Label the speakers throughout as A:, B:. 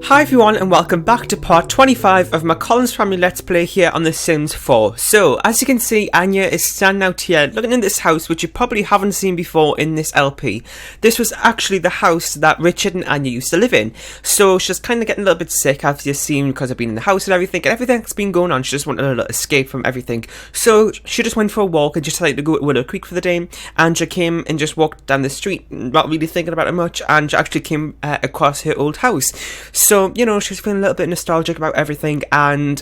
A: Hi everyone and welcome back to part 25 of my Collins family let's play here on The Sims 4. So, as you can see, Anya is standing out here looking in this house which you probably haven't seen before in this LP. This was actually the house that Richard and Anya used to live in. So she's kind of getting a little bit sick, as you've seen, because I've been in the house and everything's been going on. She just wanted a little escape from everything. So she just went for a walk and just decided to go to Willow Creek for the day. And she came and just walked down the street, not really thinking about it much, and she actually came across her old house. So, you know, she's feeling a little bit nostalgic about everything, and,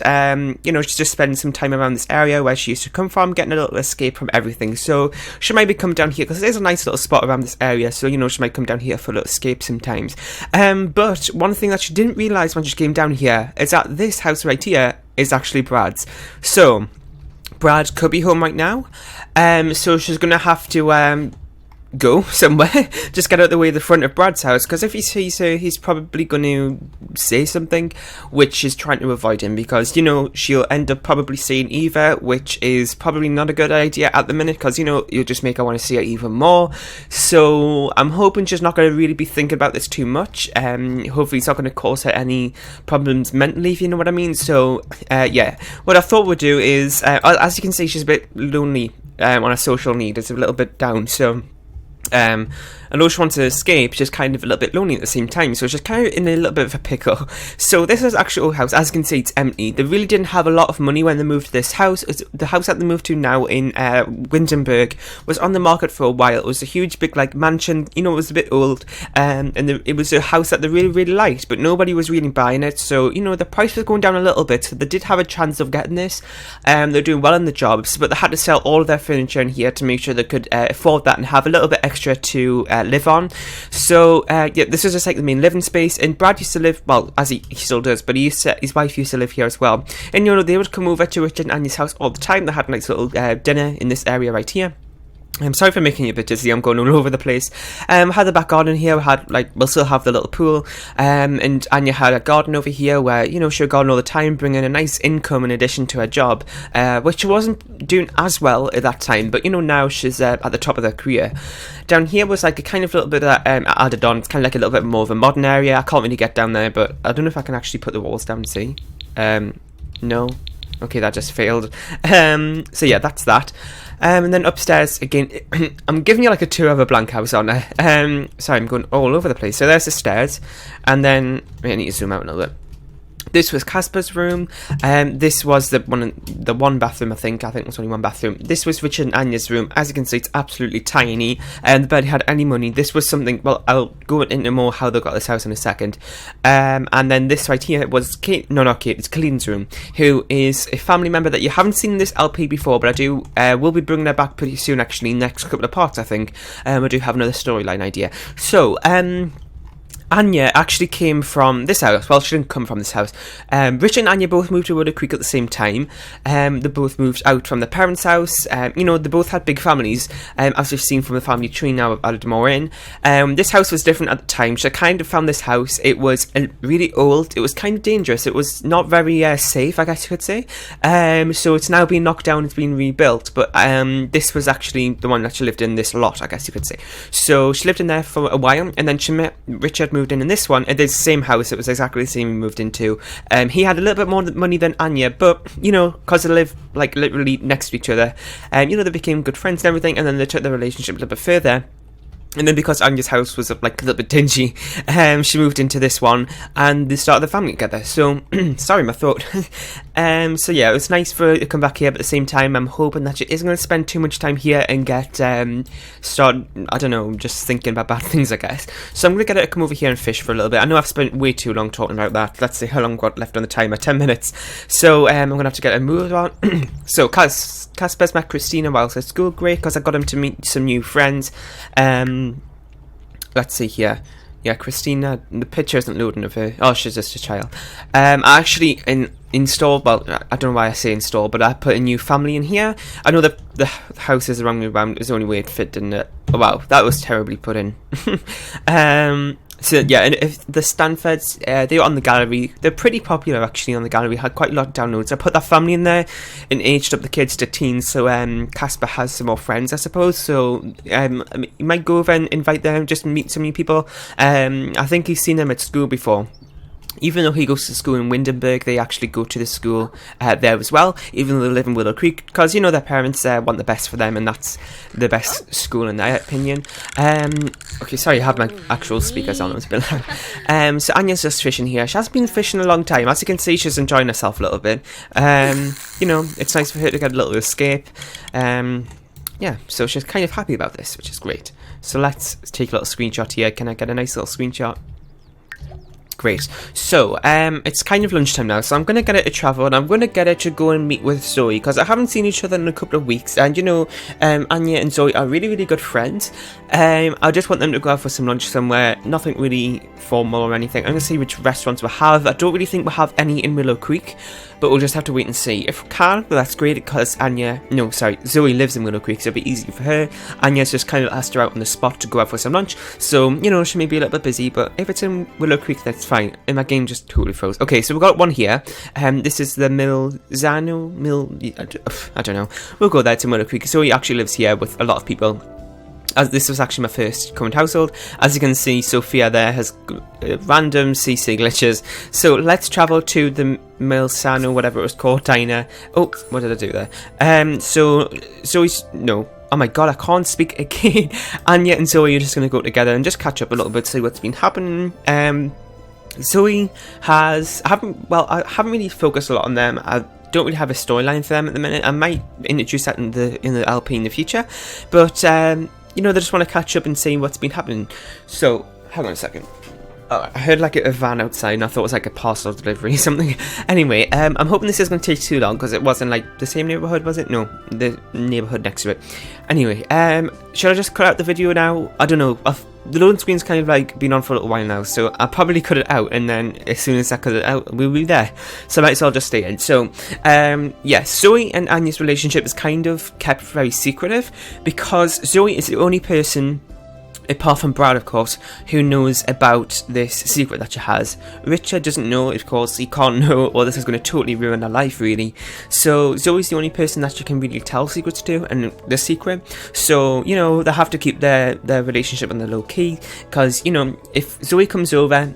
A: you know, she's just spending some time around this area where she used to come from, getting a little escape from everything. So she might be coming down here, because there's a nice little spot around this area, so, you know, she might come down here for a little escape sometimes. But one thing that she didn't realise when she came down here is that this house right here is actually Brad's. So, Brad could be home right now, so she's going to have to, go somewhere, just get out of the way of the front of Brad's house, because if he sees her, he's probably going to say something, which is trying to avoid him, because, you know, she'll end up probably seeing Eva, which is probably not a good idea at the minute, because, you know, you'll just make her want to see her even more. So I'm hoping she's not going to really be thinking about this too much. Hopefully it's not going to cause her any problems mentally, if you know what I mean. So yeah, what I thought we'd do is, as you can see, she's a bit lonely on a social need. It's a little bit down, so although she wants to escape, she's kind of a little bit lonely at the same time, so she's kind of in a little bit of a pickle. So this is actually old house. As you can see, it's empty. They really didn't have a lot of money when they moved to this house. The house that they moved to now in Windenburg was on the market for a while. It was a huge big like mansion, you know, it was a bit old, and it was a house that they really liked, but nobody was really buying it, so, you know, the price was going down a little bit, so they did have a chance of getting this. They're doing well in the jobs, but they had to sell all of their furniture in here to make sure they could afford that and have a little bit extra to live on. So yeah, this was just like the main living space, and Brad used to live, well, as he still does, but his wife used to live here as well, and, you know, they would come over to Richard and Anya's house all the time. They had a nice little dinner in this area right here. I'm sorry for making you a bit dizzy, I'm going all over the place. Had the back garden here, we'll still have the little pool, and Anya had a garden over here where, you know, she would garden all the time, bringing a nice income in addition to her job, which she wasn't doing as well at that time, but, you know, now she's at the top of her career. Down here was like a kind of little bit that added on. It's kind of like a little bit more of a modern area. I can't really get down there, but I don't know if I can actually put the walls down and see. No. Okay, that just failed. So yeah, that's that. And then upstairs, again, I'm giving you like a tour of a blank house on there. Sorry, I'm going all over the place. So there's the stairs, and then, I need to zoom out a little bit. This was Casper's room, this was the one bathroom, I think it was only one bathroom. This was Richard and Anya's room. As you can see, it's absolutely tiny, and they barely had any money. This was something, well, I'll go into more how they got this house in a second. And then this right here was Kate, no, not Kate, it's Colleen's room, who is a family member that you haven't seen in this LP before, but I will be bringing her back pretty soon, actually, next couple of parts, I think. I do have another storyline idea. So, Anya actually came from this house. Well, she didn't come from this house. Richard and Anya both moved to Willow Creek at the same time. They both moved out from their parents' house. You know, they both had big families, as we've seen from the family tree now. I've added more in. This house was different at the time. She kind of found this house. It was really old. It was kind of dangerous. It was not very safe, I guess you could say. So it's now been knocked down. It's been rebuilt. But this was actually the one that she lived in, this lot, I guess you could say. So she lived in there for a while, and then she met Richard, moved in this one, and it's the same house. It was exactly the same he moved into. He had a little bit more money than Anya, but, you know, because they live like literally next to each other, you know, they became good friends and everything, and then they took their relationship a little bit further. And then because Anya's house was like a little bit dingy, she moved into this one, and they started the family together. So, sorry, my throat. So yeah, it was nice for her to come back here, but at the same time, I'm hoping that she isn't going to spend too much time here and get, I don't know, just thinking about bad things, I guess. So I'm going to get her to come over here and fish for a little bit. I know I've spent way too long talking about that. Let's see how long I've got left on the timer, 10 minutes. So, I'm going to have to get her moved on. So, Casper's met Christina whilst at school. Great, because I got him to meet some new friends. Let's see here. Yeah, Christina, the picture isn't loading of her. Oh, she's just a child. I actually installed, well, I don't know why I say install, but I put a new family in here. I know that the house is the wrong way around. It's the only way it fit in it. Oh, wow, that was terribly put in. So yeah, and if the Stanfords, they're on the gallery. They're pretty popular actually on the gallery. Had quite a lot of downloads. I put that family in there and aged up the kids to teens. So Casper has some more friends, I suppose. So you might go over and invite them, just meet some new people. I think he's seen them at school before. Even though he goes to school in Windenburg, they actually go to the school there as well, even though they live in Willow Creek, because, you know, their parents want the best for them, and that's the best school in their opinion. Okay, sorry, I have my actual speakers on, it was a bit loud. So Anya's just fishing here. She hasn't been fishing a long time. As you can see, she's enjoying herself a little bit. You know, it's nice for her to get a little escape. Yeah, so she's kind of happy about this, which is great. So let's take a little screenshot here. Can I get a nice little screenshot? Great. So, it's kind of lunchtime now, so I'm going to get her to travel, and I'm going to get her to go and meet with Zoe, because I haven't seen each other in a couple of weeks, and, you know, Anya and Zoe are really, really good friends. I just want them to go out for some lunch somewhere, nothing really formal or anything. I'm going to see which restaurants we have. I don't really think we'll have any in Willow Creek, but we'll just have to wait and see. If we can, well, that's great, because Zoe lives in Willow Creek, so it'll be easy for her. Anya's just kind of asked her out on the spot to go out for some lunch, so, you know, she may be a little bit busy, but if it's in Willow Creek, that's fine. And my game just totally froze. Okay, so we've got one here. This is the I don't know. We'll go there to Willow Creek. Zoe actually lives here with a lot of people. As this was actually my first current household. As you can see, Sophia there has random CC glitches. So let's travel to the Milsano, whatever it was called, diner. Oh, what did I do there? So Zoe's oh my god, I can't speak again. Anya and Zoe are just going to go together and just catch up a little bit, see what's been happening. Zoe I haven't really focused a lot on them. I don't really have a storyline for them at the minute. I might introduce that in the LP in the future, but you know, they just want to catch up and see what's been happening. So, hang on a second. Oh, I heard like a van outside, and I thought it was like a parcel delivery or something. Anyway, I'm hoping this isn't going to take too long, because it wasn't like the same neighbourhood, was it? No, the neighbourhood next to it. Anyway, should I just cut out the video now? I don't know. The loading screen's kind of like been on for a little while now, so I'll probably cut it out, and then as soon as I cut it out, we'll be there. So I might as well just stay in. So, yeah, Zoe and Anya's relationship is kind of kept very secretive, because Zoe is the only person, apart from Brad, of course, who knows about this secret that she has. Richard doesn't know, of course. He can't know, or this is going to totally ruin her life, really. So Zoe's the only person that she can really tell secrets to, and the secret. So, you know, they have to keep their relationship on the low key, because, you know, if Zoe comes over,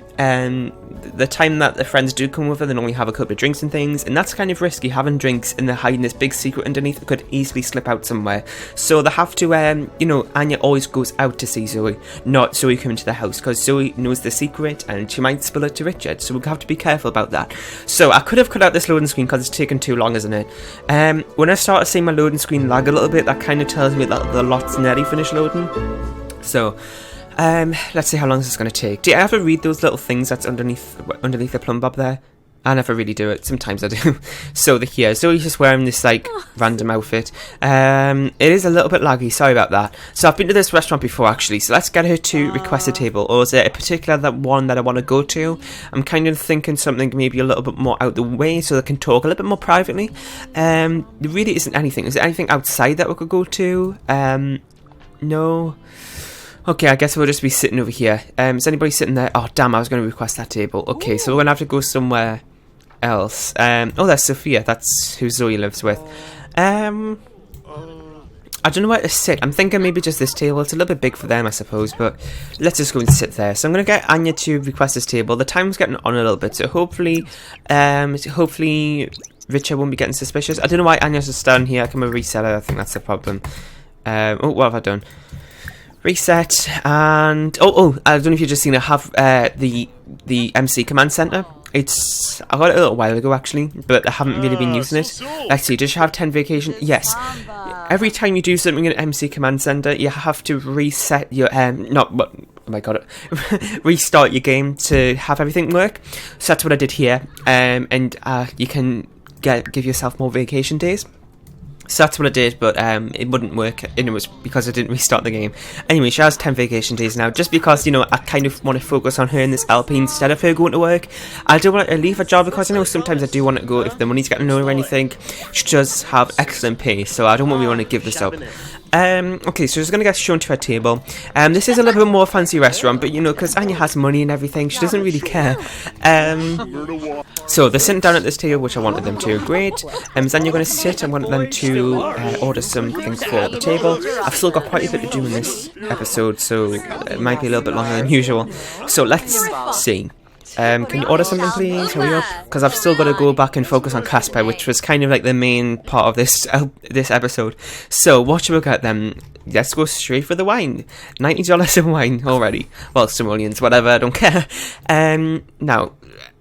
A: the time that the friends do come over, they normally have a couple of drinks and things, and that's kind of risky, having drinks and they're hiding this big secret underneath that could easily slip out somewhere. So they have to, you know, Anya always goes out to see Zoe, not Zoe coming to the house, because Zoe knows the secret and she might spill it to Richard, so we'll have to be careful about that. So I could have cut out this loading screen because it's taken too long, isn't it? When I started seeing my loading screen lag a little bit, that kind of tells me that the lot's nearly finished loading. So let's see how long this is going to take. Do you ever read those little things that's underneath the plumb bob there? I never really do it. Sometimes I do. So here, Zoe's just wearing this like random outfit. It is a little bit laggy. Sorry about that. So I've been to this restaurant before, actually. So let's get her to request a table. Or is there a particular one that I want to go to? I'm kind of thinking something maybe a little bit more out the way, so they can talk a little bit more privately. There really isn't anything. Is there anything outside that we could go to? No. Okay, I guess we'll just be sitting over here. Is anybody sitting there? Oh, damn, I was going to request that table. Okay, so we're going to have to go somewhere else. Oh, that's Sophia. That's who Zoe lives with. I don't know where to sit. I'm thinking maybe just this table. It's a little bit big for them, I suppose, but let's just go and sit there. So I'm going to get Anya to request this table. The time's getting on a little bit, so hopefully Richard won't be getting suspicious. I don't know why Anya's just down here. I can reset her. I think that's the problem. Oh, what have I done? Reset, and I don't know if you've just seen it. I have the MC command center. I got it a little while ago, actually, but I haven't really been using it. Let's see, does you have 10 vacation? Yes. Every time you do something in MC command center, you have to reset your restart your game to have everything work. So that's what I did here, and you can give yourself more vacation days. So that's what I did, but it wouldn't work, and it was because I didn't restart the game. Anyway, she has 10 vacation days now, just because, you know, I kind of want to focus on her in this LP instead of her going to work. I don't want to leave her job, because I know sometimes I do want to go if the money's getting low or anything. She does have excellent pay, so I don't really want to give this up. Okay, so she's going to get shown to her table. This is a little bit more fancy restaurant, but, you know, because Anya has money and everything, she doesn't really care. So they're sitting down at this table, which I wanted them to. Great. Is Anya going to sit? I wanted them to order some things for the table. I've still got quite a bit to do in this episode, so it might be a little bit longer than usual. So let's see. Can you order something, please? Hurry up, because I've still got to go back and focus on Casper, which was kind of like the main part of this episode. So what should we get then? Let's go straight for the wine. $90 in wine already. Well, simoleons, whatever, I don't care. Now,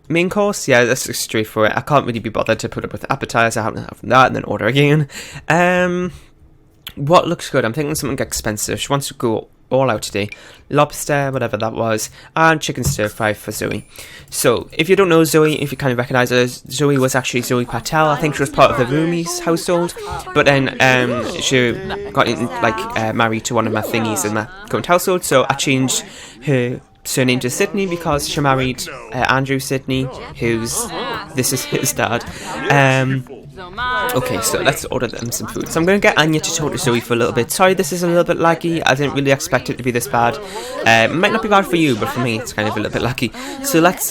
A: main course, yeah, let's go straight for it. I can't really be bothered to put up with appetizer. I have to have that and then order again. What looks good? I'm thinking something expensive. She wants to go all out today. Lobster, whatever that was, and chicken stir fry for Zoe. So, if you don't know Zoe, if you kind of recognise her, Zoe was actually Zoe Patel. I think she was part of the Roomies household, but then she got married to one of my thingies in my current household, so I changed her surname to Sydney because she married Andrew Sydney, this is his dad. Okay, so let's order them some food. So I'm going to get Anya to talk to Zoe for a little bit. Sorry, this is a little bit laggy. I didn't really expect it to be this bad. It might not be bad for you, but for me, it's kind of a little bit laggy. So let's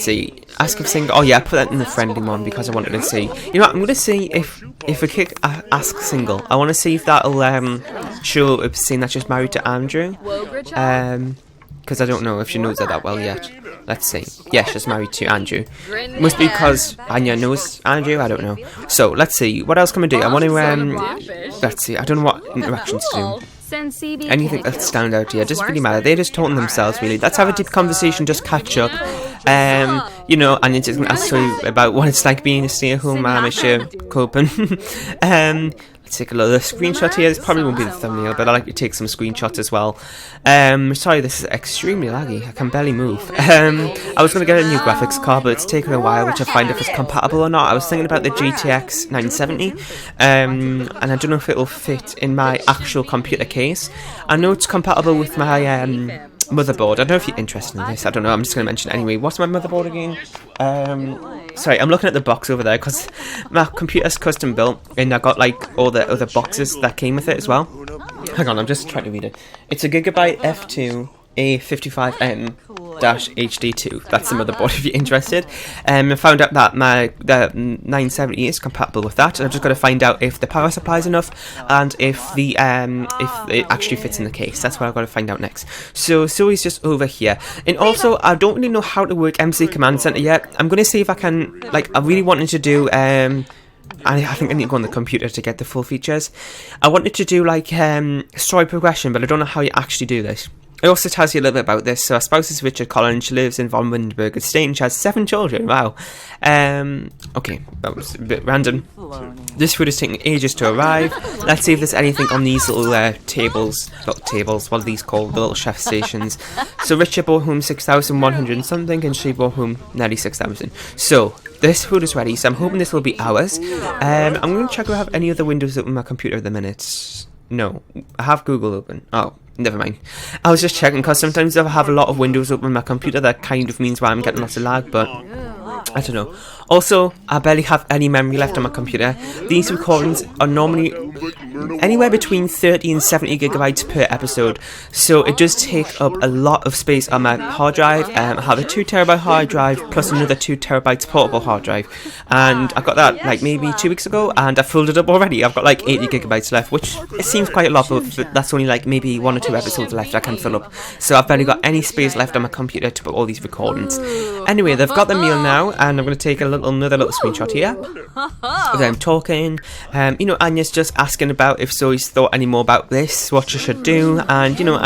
A: see. Ask if single. Oh yeah, I put that in the friendly one because I wanted to see. You know what? I'm going to see if a kick ask single. I want to see if that'll show up saying that she's married to Andrew. Because I don't know if she knows her that well yet. Let's see. Yeah, she's married to Andrew. Must be because Anya knows Andrew, I don't know. So, let's see. What else can we do? I want to, let's see. I don't know what interactions to do. Anything that stand out here. Doesn't really matter. They're just talking themselves, really. Let's have a deep conversation, just catch up. You know, Anya just going to ask you about what it's like being a stay-at-home mom. Is she coping? Let's take a look at the screenshot here. This probably won't be the thumbnail, but I like to take some screenshots as well. Sorry, this is extremely laggy. I can barely move. I was going to get a new graphics card, but it's taken a while, which I find if it's compatible or not. I was thinking about the GTX 970, and I don't know if it'll fit in my actual computer case. I know it's compatible with my motherboard. I don't know if you're interested in this. I don't know. I'm just going to mention it anyway. What's my motherboard again? Sorry, I'm looking at the box over there because my computer's custom built and I got like all the other boxes that came with it as well. Hang on, I'm just trying to read it. It's a Gigabyte F2 A55M-HD2. That's the motherboard if you're interested. I found out that the 970 is compatible with that, and I've just got to find out if the power supply is enough and if it actually fits in the case. That's what I've got to find out next. So Zoe's just over here, and also I don't really know how to work MC Command Center yet. I'm going to see if I can. Like, I really wanted to do. I think I need to go on the computer to get the full features. I wanted to do like story progression, but I don't know how you actually do this. It also tells you a little bit about this. So her spouse is Richard Collins. She lives in Von Windberg Estate and she has 7 children. Wow. Okay, that was a bit random. This food is taking ages to arrive. Let's see if there's anything on these little tables. Not tables, what are these called? The little chef stations. So Richard brought home 6,100 and something, and she brought home nearly 6,000. So this food is ready, so I'm hoping this will be ours. I'm going to check if I have any other windows open on my computer at the minute. No, I have Google open. Oh, never mind. I was just checking because sometimes I have a lot of windows open on my computer. That kind of means why I'm getting lots of lag, but I don't know. Also, I barely have any memory left on my computer. These recordings are normally anywhere between 30 and 70 gigabytes per episode, so it does take up a lot of space on my hard drive. I have a 2 terabyte hard drive plus another 2 terabytes portable hard drive, and I got that like maybe 2 weeks ago, and I filled it up already. I've got like 80 gigabytes left, which it seems quite a lot, but that's only like maybe 1 or 2 episodes left I can fill up, so I've barely got any space left on my computer to put all these recordings. Anyway, they've got the meal now, and I'm going to take another little screenshot here of them talking. You know, Anya's just asking about if Zoe's thought any more about this, what she should do, and you know,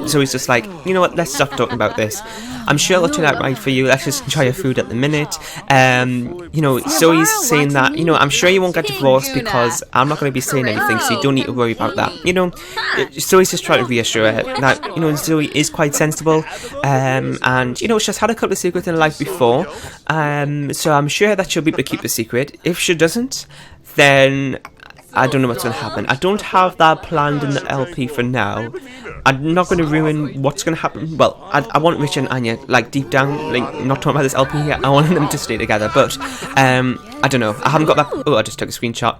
A: Zoe's just like, you know what, let's stop talking about this. I'm sure it'll turn out right for you. Let's just enjoy your food at the minute. You know, Zoe's saying that, you know, I'm sure you won't get divorced because I'm not going to be saying anything, so you don't need to worry about that. You know, Zoe's just trying to reassure her that, you know, Zoe is quite sensible, and you know, she's had a couple of secrets in her life before, so I'm sure that she'll be able to keep the secret. If she doesn't, then I don't know what's going to happen. I don't have that planned in the LP for now. I'm not going to ruin what's going to happen. Well, I want Rich and Anya, like, deep down, like, not talking about this LP here. I want them to stay together, but I don't know. I haven't got that. Oh, I just took a screenshot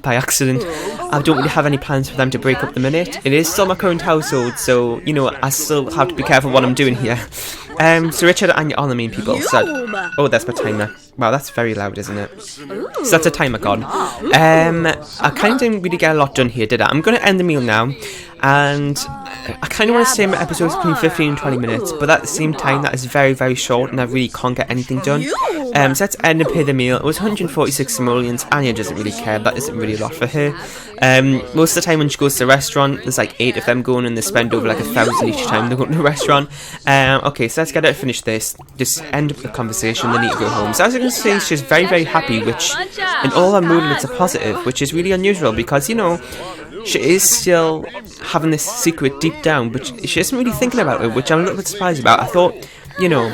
A: by accident. I don't really have any plans for them to break up the minute. It is still my current household, so, you know, I still have to be careful what I'm doing here. So Richard and Anya are the main people. So, oh, that's my timer. Wow, that's very loud, isn't it? So that's a timer gone. I kind of didn't really get a lot done here, did I? I'm going to end the meal now. And I kind of want to say my episodes between 15 and 20 minutes, but at the same time, that is very, very short, and I really can't get anything done. So let's end and pay the meal. It was 146 simoleons. Anya doesn't really care. That isn't really a lot for her. Most of the time when she goes to the restaurant, there's like 8 of them going, and they spend over like 1,000 each time they go to the restaurant. Okay, so let's get her to finish this. Just end up the conversation. They need to go home. So as you can see, she's very, very happy, which in all her movements are positive, which is really unusual because, you know, she is still having this secret deep down, but she isn't really thinking about it, which I'm a little bit surprised about. I thought, you know,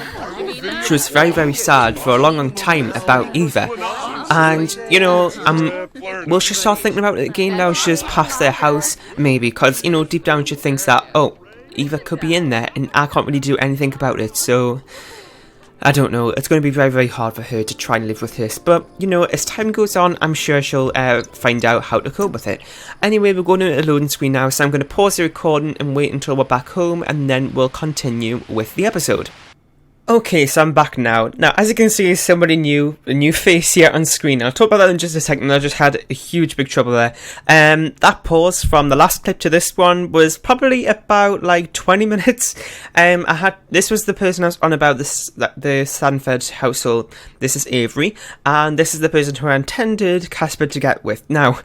A: she was very, very sad for a long, long time about Eva. And, you know, will she start thinking about it again now she's past their house? Maybe, because, you know, deep down she thinks that, oh, Eva could be in there, and I can't really do anything about it, so I don't know, it's going to be very, very hard for her to try and live with this, but, you know, as time goes on, I'm sure she'll find out how to cope with it. Anyway, we're going to a loading screen now, so I'm going to pause the recording and wait until we're back home, and then we'll continue with the episode. Okay, so I'm back now. Now, as you can see, somebody new, a new face here on screen. I'll talk about that in just a second. I just had a huge big trouble there. That pause from the last clip to this one was probably about like 20 minutes. This was the person I was on about, the Sanford household. This is Avery, and this is the person who I intended Casper to get with. Now,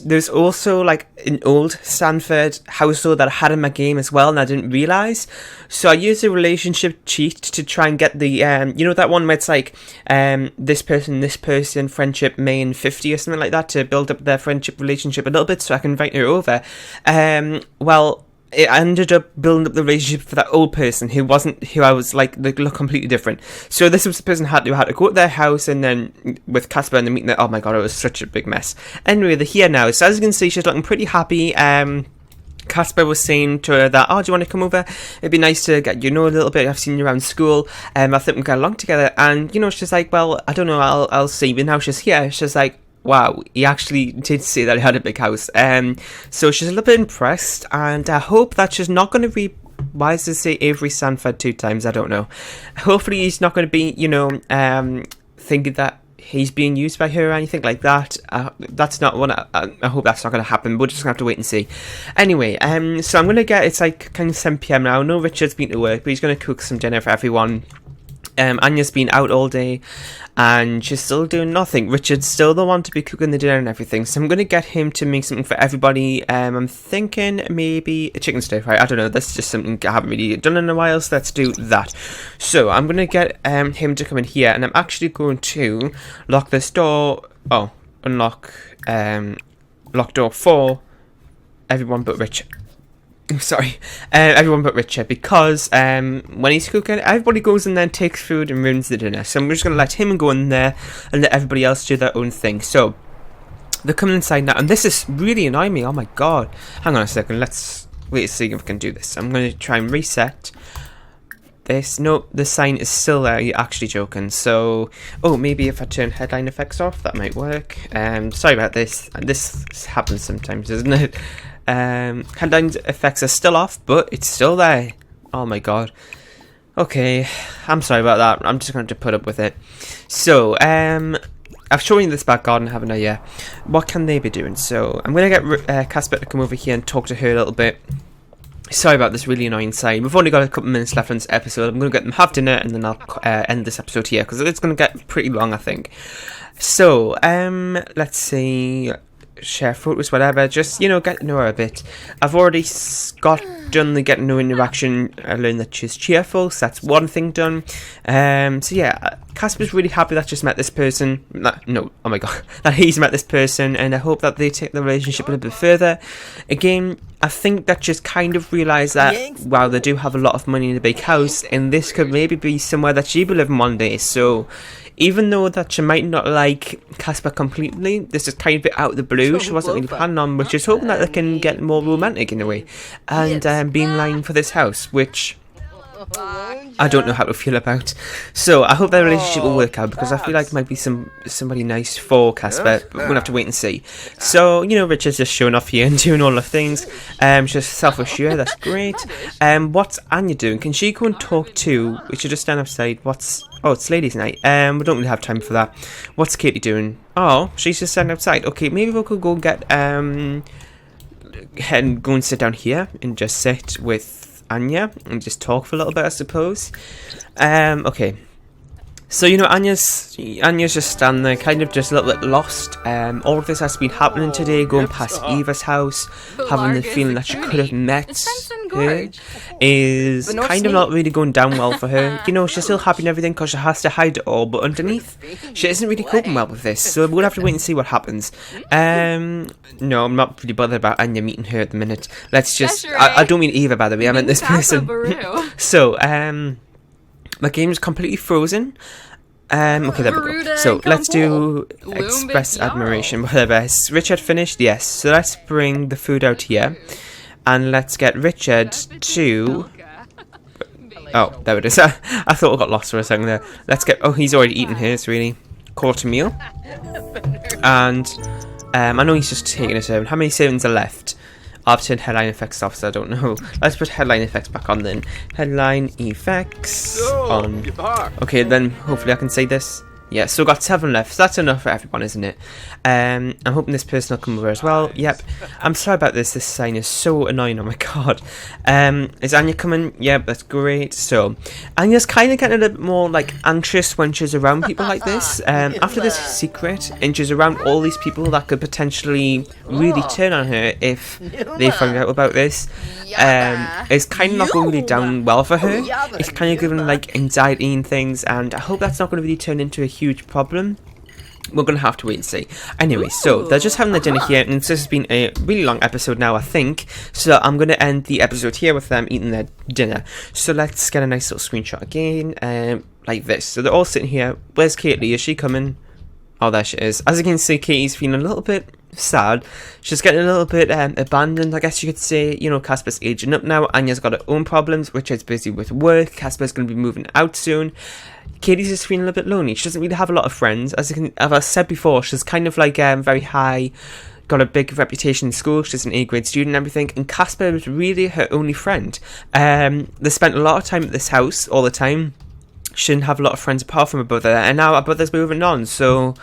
A: there's also like an old Sanford household that I had in my game as well, and I didn't realise. So I used a relationship cheat to try and get the, you know, that one where it's like, this person, friendship main 50 or something like that, to build up their friendship relationship a little bit so I can invite her over. Well, it ended up building up the relationship for that old person who I was like, they look completely different. So this was the person who had to go to their house, and then with Casper and the meeting there, oh my god, it was such a big mess. Anyway, they're here now, so as you can see, she's looking pretty happy. Casper was saying to her that, oh, do you want to come over? It'd be nice to get you know a little bit. I've seen you around school. I think we'll get along together. And, you know, she's like, well, I don't know, I'll see. But now she's here. She's like, wow, he actually did say that he had a big house. So she's a little bit impressed. And I hope that she's not going to be... Why does it say Avery Sanford 2 times? I don't know. Hopefully he's not going to be, you know, thinking that he's being used by her or anything like that. That's not what I hope that's not going to happen. We're just going to have to wait and see. Anyway, so I'm going to it's like kind of 7 PM now. I know Richard's been to work, but he's going to cook some dinner for everyone. Anya's been out all day, and she's still doing nothing. Richard's still the one to be cooking the dinner and everything, so I'm going to get him to make something for everybody. I'm thinking maybe a chicken stir fry. I don't know, that's just something I haven't really done in a while, so let's do that. So I'm going to get him to come in here, and I'm actually going to lock this door. Oh, unlock lock door for everyone but Richard. Sorry, everyone but Richard, because when he's cooking, everybody goes in there and takes food and ruins the dinner. So I'm just going to let him go in there and let everybody else do their own thing. So they're coming inside now, and this is really annoying me. Oh my god. Hang on a second, let's wait to see if we can do this. I'm going to try and reset this. No, the sign is still there. You're actually joking. So, oh, maybe if I turn headline effects off, that might work. Sorry about this. This happens sometimes, doesn't it? Headline effects are still off, but it's still there. Oh my god. Okay, I'm sorry about that. I'm just going to put up with it. So, I've shown you this back garden, haven't I? Yeah. What can they be doing? So, I'm going to get Casper to come over here and talk to her a little bit. Sorry about this really annoying sign. We've only got a couple minutes left on this episode. I'm going to get them have dinner, and then I'll end this episode here, because it's going to get pretty long, I think. So, let's see... share photos, whatever, just, you know, get to know her a bit. I've already done the get to know interaction. I learned that she's cheerful, so that's one thing done. So yeah, Casper's really happy that she's met this person. No, oh my god, that he's met this person, and I hope that they take the relationship a little bit further. Again, I think that she's kind of realised that, wow, they do have a lot of money in a big house, and this could maybe be somewhere that she will live in one day. So even though that she might not like Casper completely, this is kind of a bit out of the blue. She wasn't really planning on, but she's hoping that they can get more romantic in a way, and be in line for this house, which I don't know how to feel about. So I hope that relationship will work out, because I feel like it might be somebody nice for Casper, but we'll have to wait and see. So, you know, Richard's just showing off here and doing all the things. She's just self-assured, that's great. What's Anya doing? Can she go and talk to... We should just stand outside. Oh, it's ladies' night. We don't really have time for that. What's Katie doing? Oh, she's just standing outside. Okay, maybe we could go and get... go and sit down here and just sit with Anya and just talk for a little bit, I suppose. Okay. So, you know, Anya's just standing there, kind of just a little bit lost. All of this has been happening today, going past Eva's house, having the feeling that she could have met her, is kind of not really going down well for her. You know, she's still happy and everything because she has to hide it all, but underneath, she isn't really coping well with this, so we'll have to wait and see what happens. No, I'm not really bothered about Anya meeting her at the minute. Let's just... I don't mean Eva, by the way, I meant this person. So, my game is completely frozen. Okay, there we go. So, let's do express admiration, whatever. Richard finished? Yes. So, let's bring the food out here. And let's get Richard to... Oh, there it is. I thought I got lost for a second there. Let's get... Oh, he's already eaten his, really. Quarter meal. And I know he's just taking a servant. How many servants are left? I've turned headline effects off, so I don't know. Let's put headline effects back on then. Headline effects on. Okay, then hopefully I can say this. Yeah, so got 7 left. So that's enough for everyone, isn't it? I'm hoping this person will come over as well. Yep. I'm sorry about this. This sign is so annoying. Oh my god. Is Anya coming? Yep, that's great. So, Anya's kind of getting a little bit more like anxious when she's around people like this. After this secret, and she's around all these people that could potentially really turn on her if they find out about this. It's kind of not going really down well for her. It's kind of giving like anxiety and things, and I hope that's not going to really turn into a huge problem. We're going to have to wait and see. Anyway, so they're just having their dinner here, and this has been a really long episode now, I think. So I'm going to end the episode here with them eating their dinner. So let's get a nice little screenshot again, like this. So they're all sitting here. Where's Katie? Is she coming? Oh, there she is. As you can see, Katie's feeling a little bit sad. She's getting a little bit abandoned, I guess you could say. You know, Casper's aging up now. Anya's got her own problems. Richard's busy with work. Casper's going to be moving out soon. Katie's just feeling a little bit lonely. She doesn't really have a lot of friends. As I said before, she's kind of like very high, got a big reputation in school. She's an A-grade student and everything. And Casper is really her only friend. They spent a lot of time at this house all the time. She didn't have a lot of friends apart from her brother. And now her brother's moving on, so...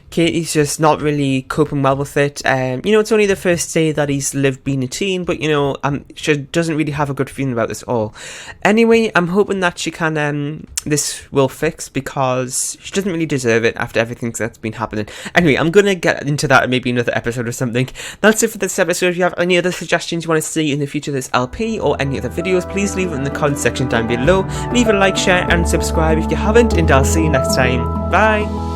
A: Katie's just not really coping well with it. You know, it's only the first day that he's lived being a teen, but, you know, she doesn't really have a good feeling about this at all. Anyway, I'm hoping that she can, this will fix, because she doesn't really deserve it after everything that's been happening. Anyway, I'm going to get into that in maybe another episode or something. That's it for this episode. If you have any other suggestions you want to see in the future of this LP or any other videos, please leave it in the comment section down below. Leave a like, share, and subscribe if you haven't, and I'll see you next time. Bye!